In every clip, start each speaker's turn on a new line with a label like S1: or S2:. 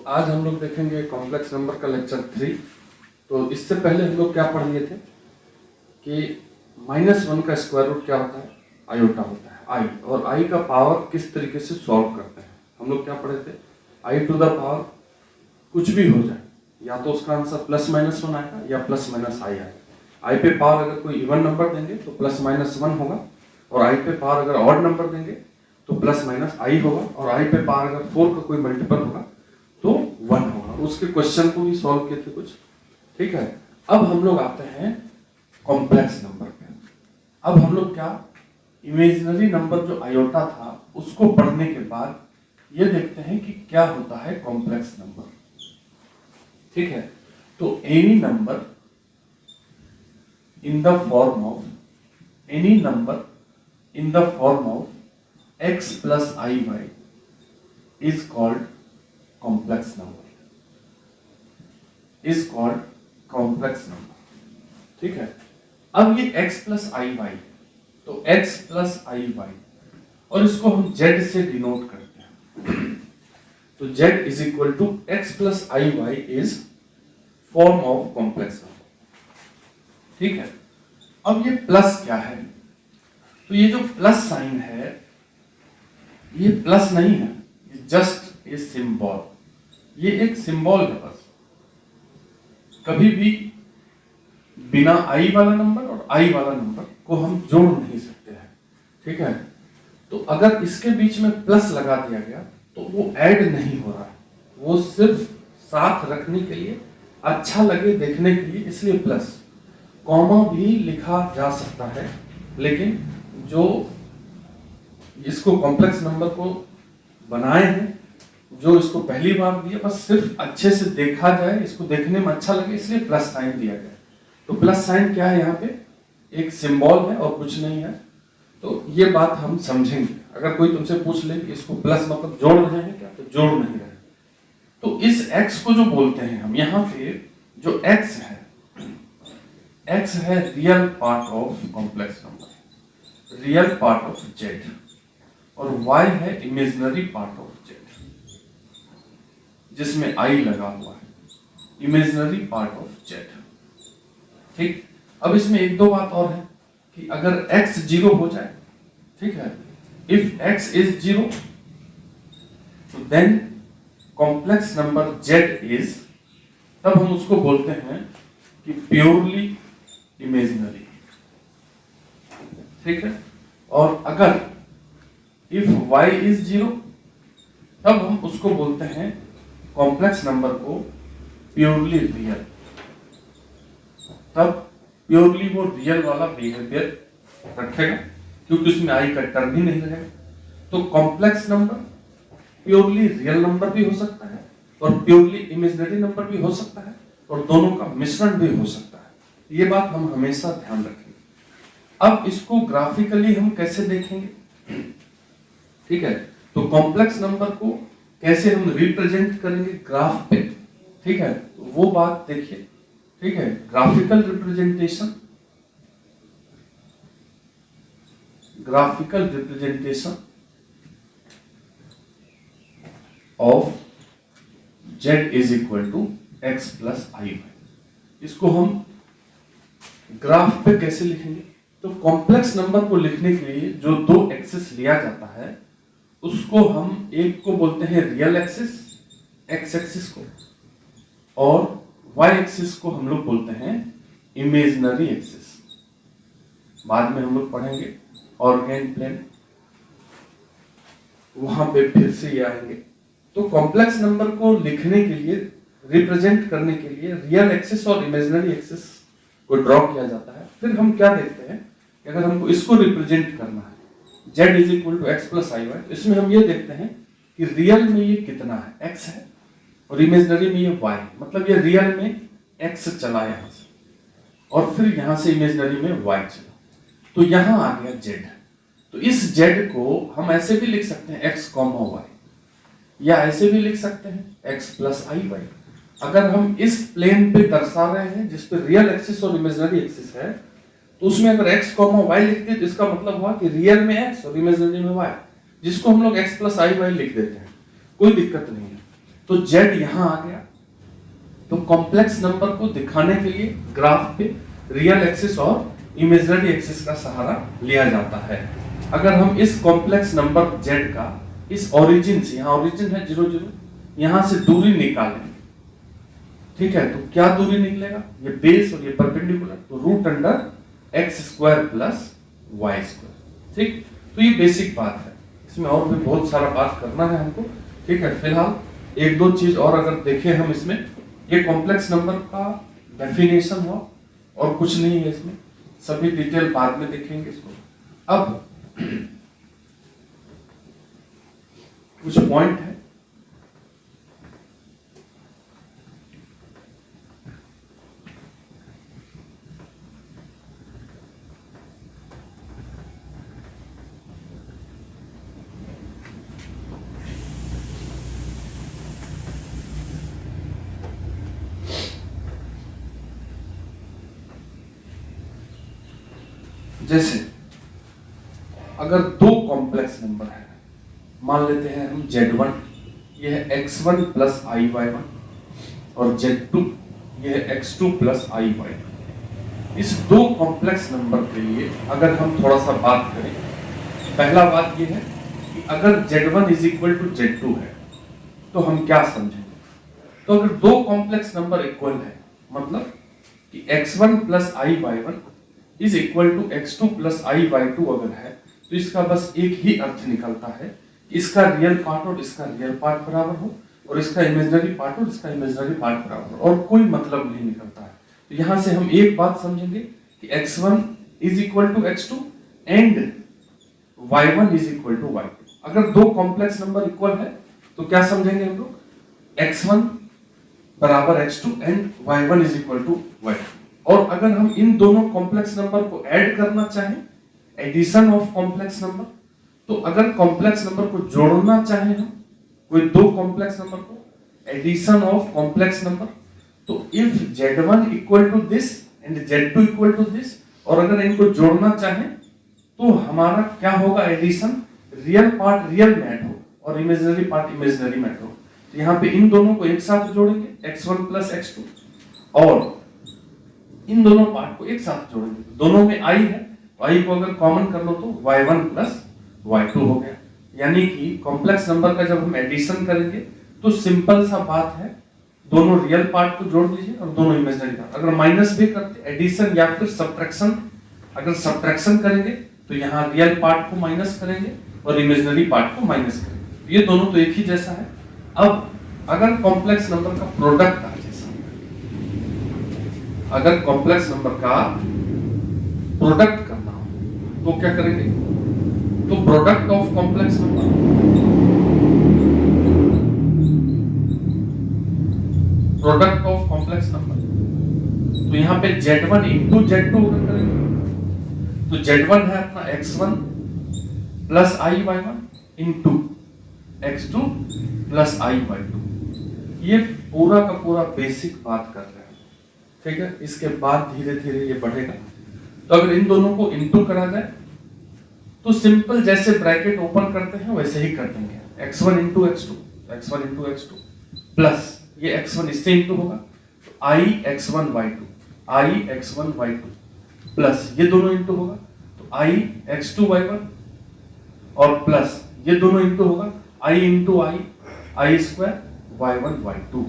S1: आज हम लोग देखेंगे कॉम्प्लेक्स नंबर का लेक्चर 3। तो इससे पहले हम लोग क्या पढ़ लिए थे कि -1 का स्क्वायर रूट क्या होता है, आयोटा होता है, आई, और आई का पावर किस तरीके से सॉल्व करते हैं। हम लोग क्या पढ़े थे, आई टू द पावर कुछ भी हो जाए, या तो उसका आंसर +-1 आएगा या +- आई आएगा। आई पे पावर अगर कोई इवन नंबर देंगे तो +-1 होगा, और आई पे पावर अगर ऑड नंबर देंगे तो +- आई होगा, और आई पे पावर अगर 4 का कोई मल्टीपल होगा तो 1 होगा। उसके क्वेश्चन को भी सॉल्व किए थे कुछ, ठीक है। अब हम लोग आते हैं कॉम्प्लेक्स नंबर पे। अब हम लोग क्या, इमेजिनरी नंबर जो आयोटा था उसको पढ़ने के बाद ये देखते हैं कि क्या होता है कॉम्प्लेक्स नंबर, ठीक है। तो any number in the form of x plus iy is called complex number, ठीक है। अब ये x plus iy, तो x plus iy, और इसको हम z से डिनोट करते हैं। तो z is equal to x plus iy is form of complex number, ठीक है। अब ये प्लस क्या है, तो ये जो प्लस साइन है ये प्लस नहीं है, ये जस्ट ए सिंबल, ये एक सिंबल है बस। कभी भी बिना आई वाला नंबर और आई वाला नंबर को हम जोड़ नहीं सकते हैं, ठीक है। तो अगर इसके बीच में प्लस लगा दिया गया तो वो ऐड नहीं हो रहा है, वो सिर्फ साथ रखने के लिए, अच्छा लगे देखने के लिए, इसलिए प्लस। कॉमा भी लिखा जा सकता है, लेकिन जो इसको कॉम्प्लेक्स नंबर को बनाए हैं, जो इसको पहली बार दिया, बस सिर्फ अच्छे से देखा जाए, इसको देखने में अच्छा लगे, इसलिए प्लस साइन दिया गया। तो प्लस साइन क्या है, यहाँ पे एक सिंबल है और कुछ नहीं है। तो ये बात हम समझेंगे। अगर कोई तुमसे पूछ ले कि इसको प्लस मतलब जोड़ रहे हैं क्या, तो जोड़ नहीं रहे। तो इस x को जो बोलते हैं हम, यहाँ पे जो x है real part of complex number, real part of z, और y है इमेजिनरी पार्ट ऑफ z, जिसमें i लगा हुआ है, इमेजिनरी पार्ट ऑफ z, ठीक। अब इसमें एक दो बात और है कि अगर x 0 हो जाए, ठीक है, इफ x इज 0, तो then complex number z is, तब हम उसको बोलते हैं कि प्योरली इमेजिनरी, ठीक है। और अगर इफ y इज 0, तब हम उसको बोलते हैं कॉम्प्लेक्स नंबर को प्योरली रियल, तब प्योरली वो रियल वाला बिहेवियर रखेगा, क्योंकि उसमें आई का टर्म भी नहीं रहेगा। तो complex number purely real number भी हो सकता है और प्योरली इमेजिनरी नंबर भी हो सकता है, और दोनों का मिश्रण भी हो सकता है। ये बात हम हमेशा ध्यान रखेंगे। अब इसको ग्राफिकली हम कैसे देखेंगे, ठीक है। तो कॉम्प्लेक्स नंबर को कैसे हम रिप्रेजेंट करेंगे ग्राफ पे, ठीक है, तो वो बात देखिए, ठीक है। Graphical representation of z is equal to x plus I. इसको हम ग्राफ पे कैसे लिखेंगे, तो कॉम्प्लेक्स नंबर को लिखने के लिए जो दो एक्सिस लिया जाता है, उसको हम एक को बोलते हैं रियल एक्सिस, x एक्सिस को, और y एक्सिस को हम लोग बोलते हैं इमेजिनरी एक्सिस। बाद में हम लोग पढ़ेंगे ऑर्गेन प्लेन, वहां पे फिर से ये आएंगे। तो कॉम्प्लेक्स नंबर को लिखने के लिए, रिप्रेजेंट करने के लिए रियल एक्सिस और इमेजिनरी एक्सिस को ड्रॉ किया जाता है। फिर हम क्या देखते हैं कि अगर हमको इसको रिप्रेजेंट करना है, z is equal to x plus i y, तो इसमें हम ये देखते हैं कि रियल में ये कितना है, x है, और इमेजिनरी में ये y, मतलब ये रियल में x चला यहाँ से, और फिर यहाँ से इमेजिनरी में y चला, तो यहाँ आ गया z। तो इस z को हम ऐसे भी लिख सकते हैं x, y, या ऐसे भी लिख सकते हैं x प्लस आई वाई। अगर हम इस प्लेन पे दर्शा रहे हैं जिस पे रियल एक्सिस और इमेजिनरी एक्सिस है, तो उसमें अगर x, y लिख दिए तो इसका मतलब हुआ कि रियल में x और इमेजिनरी में y, जिसको हम लोग x प्लस आई वाई लिख देते हैं, कोई दिक्कत नहीं है। तो z यहां आ गया। तो कॉम्प्लेक्स नंबर को दिखाने के लिए ग्राफ पे रियल एक्सिस और इमेजिनरी एक्सिस का सहारा लिया जाता है। अगर हम इस कॉम्प्लेक्स नंबर z का इस ओरिजिन से, यहाँ ओरिजिन है 0 0, यहां से दूरी निकालें, ठीक है, तो क्या दूरी निकलेगा, ये बेस और ये परपेंडिकुलर, तो root under x square plus y square. ठीक, तो ये बेसिक बात है, इसमें और भी बहुत सारा बात करना है हमको। ठीक है, फिलहाल एक दो चीज और अगर देखें हम इसमें, ये कॉम्प्लेक्स नंबर का डेफिनेशन हुआ और कुछ नहीं है इसमें, सभी डिटेल बाद में देखेंगे इसको। अब कुछ पॉइंट है, जैसे अगर दो कॉम्प्लेक्स नंबर है, मान लेते हैं हम Z1, ये है x1 प्लस i y1 और Z2 ये है x2 प्लस i y2। इस दो कॉम्प्लेक्स नंबर के लिए अगर हम थोड़ा सा बात करें, पहला बात ये है कि अगर Z1 is equal to Z2 है तो हम क्या समझेंगे। तो अगर दो कॉम्प्लेक्स नंबर इक्वल है, मतलब कि x1 plus i y1 is equal to x2 plus i y2 अगर है, तो इसका बस एक ही अर्थ निकलता है कि इसका रियल पार्ट और इसका रियल पार्ट बराबर हो और इसका इमेजिनरी पार्ट और इसका इमेजिनरी पार्ट बराबर हो, और कोई मतलब नहीं निकलता है। तो यहां से हम एक बात समझेंगे कि x1 is equal to x2 and y1 is equal to y2। अगर दो कॉम्प्लेक्स नंबर इक्वल है तो क्या समझेंगे हम लोग, x1 बराबर x2 and y1 is equal to y2। और अगर हम इन दोनों कॉम्प्लेक्स नंबर को ऐड करना चाहें, एडिशन ऑफ कॉम्प्लेक्स नंबर, तो अगर कॉम्प्लेक्स नंबर को जोड़ना चाहें हम, कोई दो कॉम्प्लेक्स नंबर को, एडिशन ऑफ कॉम्प्लेक्स नंबर, तो if z1 equal to this and z2 equal to this, और अगर इनको जोड़ना चाहें तो हमारा क्या होगा, एडिशन, रियल पार्ट रियल में ऐड हो और इमेजिनरी पार्ट इमेजिनरी में ऐड हो। तो यहाँ पे इन दोनों को एक साथ जोड़ेंगे, x1 प्लस x2, और इन दोनों पार्ट को एक साथ जोड़ेंगे, दोनों में i है, i को अगर कॉमन कर लो तो y1 प्लस y2 हो गया। यानी कि कॉम्प्लेक्स नंबर का जब हम एडिशन करेंगे तो सिंपल सा बात है, दोनों रियल पार्ट को जोड़ दीजिए और दोनों इमेजिनरी पार्ट। अगर माइनस भी करते एडिशन या फिर सब्ट्रैक्शन, अगर सब्ट्रैक्शन करेंगे तो यहाँ रियल पार्ट को माइनस करेंगे और इमेजिनरी पार्ट को माइनस करेंगे, ये दोनों तो एक ही जैसा है। अब अगर कॉम्प्लेक्स नंबर का प्रोडक्ट आ जैसा, अगर कॉम्प्लेक्स नंबर का प्रोडक्ट करना हो तो क्या करेंगे, तो product of complex number, product of complex number, तो यहां पे Z1 इंटू Z2 करेंगे, तो Z1 है अपना x1 plus i y1 into x2 plus i y2। ये पूरा का पूरा बेसिक बात कर रहे हैं, ठीक है। इसके बाद धीरे धीरे ये बढ़ेगा। तो अगर इन दोनों को इंटू करा जाए तो सिंपल जैसे ब्रैकेट ओपन करते हैं वैसे ही कर देंगे, x1 into x2, x1 into x2 plus ये x1 इससे इंटू होगा तो i x1 y2, i x1 y2 plus ये दोनों इंटू होगा तो i x2 y1 और प्लस ये दोनों इंटू होगा i into i square y1 y2।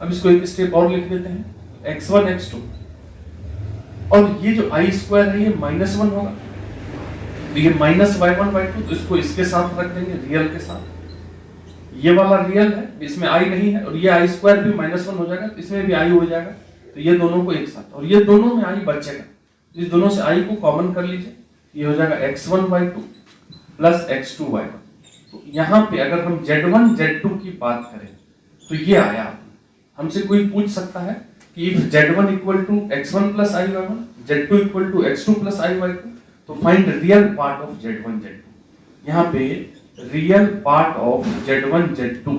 S1: अब इसको एक स्टेप और लिख देते हैं, x1 x2 और ये जो i स्क्वायर है ये -1 होगा, तो ये माइनस y1 y2, तो इसको इसके साथ रख देंगे रियल के साथ, ये वाला रियल है इसमें i नहीं है, और ये i स्क्वायर भी -1 हो जाएगा, तो इसमें भी i हो जाएगा, तो ये दोनों को एक साथ, और ये दोनों में i बचेगा, इस दोनों से i को कॉमन कर लीजिए, ये हो जाएगा x1 y2 plus x2 y1। तो यहाँ पे अगर हम z1 z2 की बात करें तो ये आया। हमसे कोई पूछ सकता है कि if z1 equal to x1 plus i y1, z2 equal to x2 plus i y2, तो find real part of z1 z2। यहाँ पे real part of z1 z2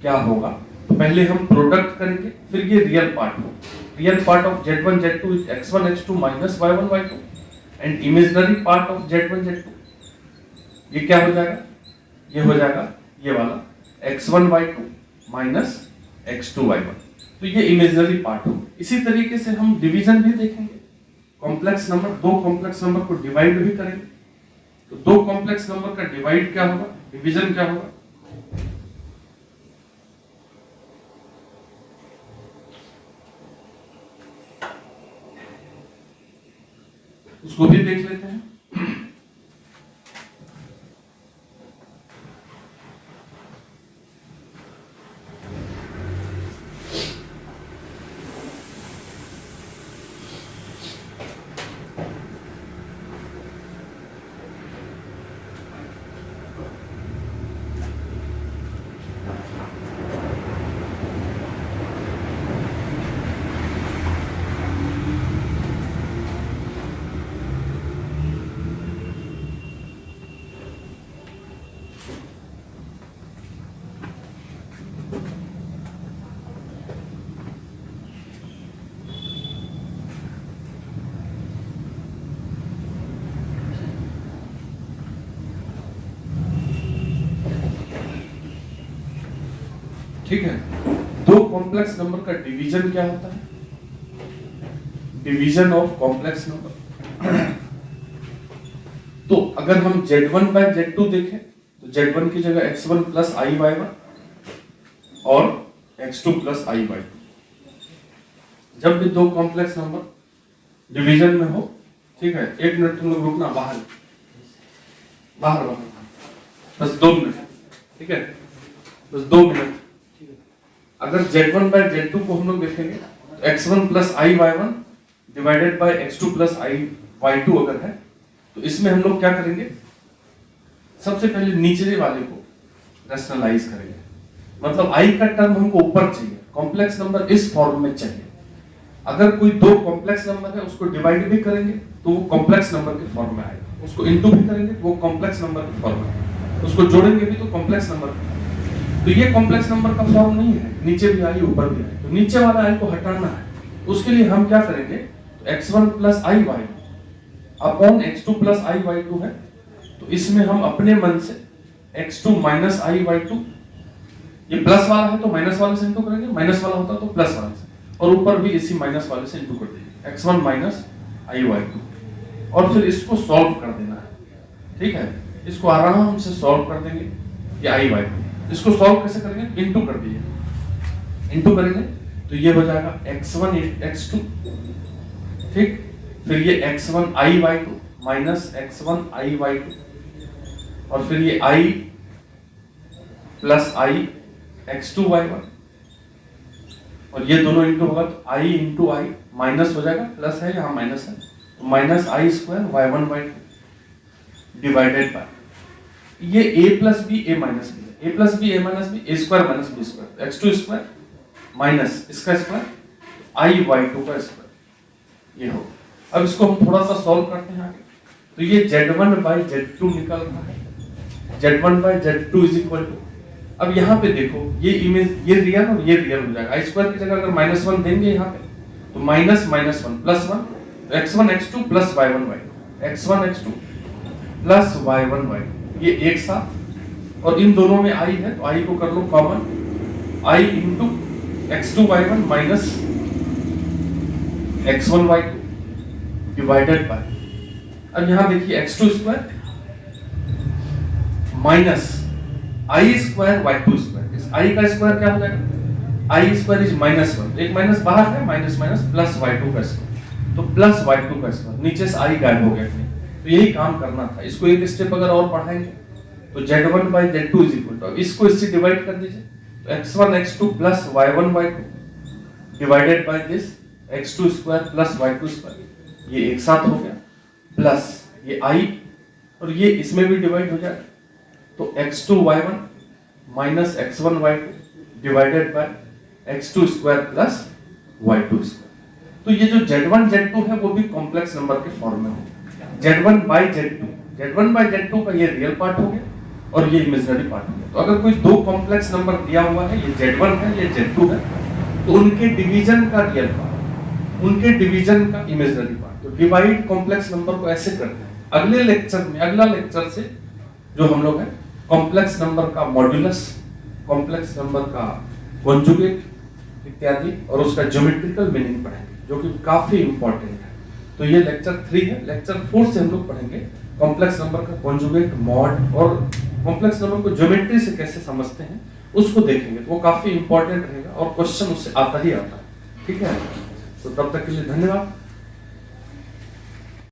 S1: क्या होगा, तो पहले हम प्रोडक्ट करेंगे फिर ये रियल पार्ट हो। Real part of z1 z2 is x1 x2 minus y1 y2 and imaginary part of z1 z2 ये क्या हो जाएगा, ये हो जाएगा ये वाला x1 y2 माइनस x2y1। तो ये इमेजिनरी पार्ट हो। इसी तरीके से हम डिवीजन भी देखेंगे। कॉम्प्लेक्स नंबर, दो कॉम्प्लेक्स नंबर को डिवाइड भी करेंगे। तो दो कॉम्प्लेक्स नंबर का डिवाइड क्या होगा, डिवीजन क्या होगा? उसको भी देख लेते हैं। ठीक है, दो कॉम्प्लेक्स नंबर का डिवीजन क्या होता है? Division of complex number. तो अगर हम Z1 बाय Z2 देखें तो Z1 की जगह x1 प्लस i/y1 और x2 प्लस i/2। जब भी दो कॉम्प्लेक्स नंबर डिवीजन में हो, ठीक है, 1 मिनट तुम लोग रुकना, बाहर बाहर बाहर, बस 2 मिनट, ठीक है, बस 2 मिनट। अगर Z1 बाय Z2 को हम लोग देखेंगे तो x1 plus i/y1 divided by x2 plus i/y2 अगर है तो इसमें हम लोग क्या करेंगे? सबसे पहले निचले वाले को रैशनलाइज करेंगे। मतलब i का टर्म हमको ऊपर चाहिए, कॉम्प्लेक्स नंबर इस फॉर्म में चाहिए। अगर कोई दो कॉम्प्लेक्स नंबर है उसको डिवाइड भी करेंगे तो वो कॉम्प्लेक्स नंबर के फॉर्म में आएगा, उसको इनटू भी करेंगे तो वो कॉम्प्लेक्स नंबर के फॉर्म में आएगा, उसको जोड़ेंगे भी तो कॉम्प्लेक्स नंबर। तो ये कॉम्प्लेक्स नंबर का फॉर्म नहीं है, नीचे भी आई ऊपर भी आई, तो नीचे वाला आई को हटाना है। उसके लिए हम क्या करेंगे? तो x1 plus i/y upon x2 plus i/y2 है, तो इसमें हम अपने मन से x2 माइनस i/y2, ये प्लस वाला है तो माइनस वाले से इंटू करेंगे, माइनस वाला होता तो प्लस वाले से, और ऊपर भी इसी माइनस वाले से इंटू कर देंगे, x1 माइनस i/y2, और फिर इसको सॉल्व कर देना है। ठीक है, इसको आराम से सॉल्व कर देंगे, ये i/y2। इसको सॉल्व कैसे करेंगे? इनटू कर दिए, इनटू करेंगे तो ये हो जाएगा x1 x2, ठीक, फिर ये x1 i/y2 minus x1 i/y2, और फिर ये i plus i x2 y1, और ये दोनों इंटू होगा तो i इंटू i माइनस हो जाएगा, प्लस है यहाँ माइनस है, तो minus i square y1 y2 divided bye ये a plus b a minus b, a plus b a minus b, a square minus b square, x2 square minus इसका square i/y2 का square, ये हो। अब इसको हम थोड़ा सा सॉल्व करते हैं आगे, तो ये Z1 बाय Z2 निकल रहा है, Z1 bye Z2 is equal to, अब यहाँ पे देखो ये इमेज, ये रियल और ये रियल हो जाएगा, i स्क्वायर की जगह अगर -1 देंगे यहाँ पे तो माइनस माइनस 1 प्लस 1, तो x1 x2 plus y1 y2, x1 x2 plus y1 y2, ये एक साथ, और इन दोनों में i है तो i को कर लो common, i into x2 y1 minus x1 y2 divided by, अब यहां देखिए x2 square minus i square y2 square, इस i का स्क्वायर क्या हो जाएगा? i स्क्वायर इज -1, एक माइनस बाहर है, माइनस माइनस प्लस y2 का स्क्वायर, तो प्लस y2 का स्क्वायर, नीचे से i गायब हो गया, तो यही काम करना था। इसको एक स्टेप अगर और बढ़ाएंगे तो Z1 bye Z2 is equal to, इसको इससे डिवाइड कर दीजिए, तो x1 x2 plus y1 y2 divided by this x2 square plus y2 square, ये एक साथ हो गया, प्लस ये i और ये इसमें भी डिवाइड हो जाएगा, तो x2 y1 minus x1 y2 divided bye x2 square plus y2 square. तो ये जो Z1 Z2 है वो भी कॉम्प्लेक्स नंबर के फॉर्म में हो, Z1 bye Z2, Z1 bye Z2 का ये रियल पार्ट हो गया और ये इमेजिनरी पार्ट हो गया। तो अगर कोई दो कॉम्प्लेक्स नंबर दिया हुआ है, ये Z1 है ये Z2 है, तो उनके डिवीजन का रियल पार्ट, उनके डिवीजन का इमेजिनरी पार्ट, तो डिवाइड कॉम्प्लेक्स नंबर को ऐसे करते हैं। अगले लेक्चर में, अगला लेक्चर से जो हम लोग है कॉम्प्लेक्स नंबर का मॉड्यूलस, कॉम्प्लेक्स नंबर का कॉन्जुगेट इत्यादि, और उसका ज्योमेट्रिकल मीनिंग पढ़ेंगे जो कि काफी इंपॉर्टेंट है। तो ये लेक्चर 3 है। लेक्चर 4 से हम लोग पढ़ेंगे कॉम्प्लेक्स नंबर का कॉन्जुगेट, मॉड, और कॉम्प्लेक्स नंबर को ज्योमेट्री से कैसे समझते हैं उसको देखेंगे। तो वो काफी इंपॉर्टेंट रहेगा और क्वेश्चन उससे आता ही आता है। ठीक है, तो तब तक के लिए धन्यवाद।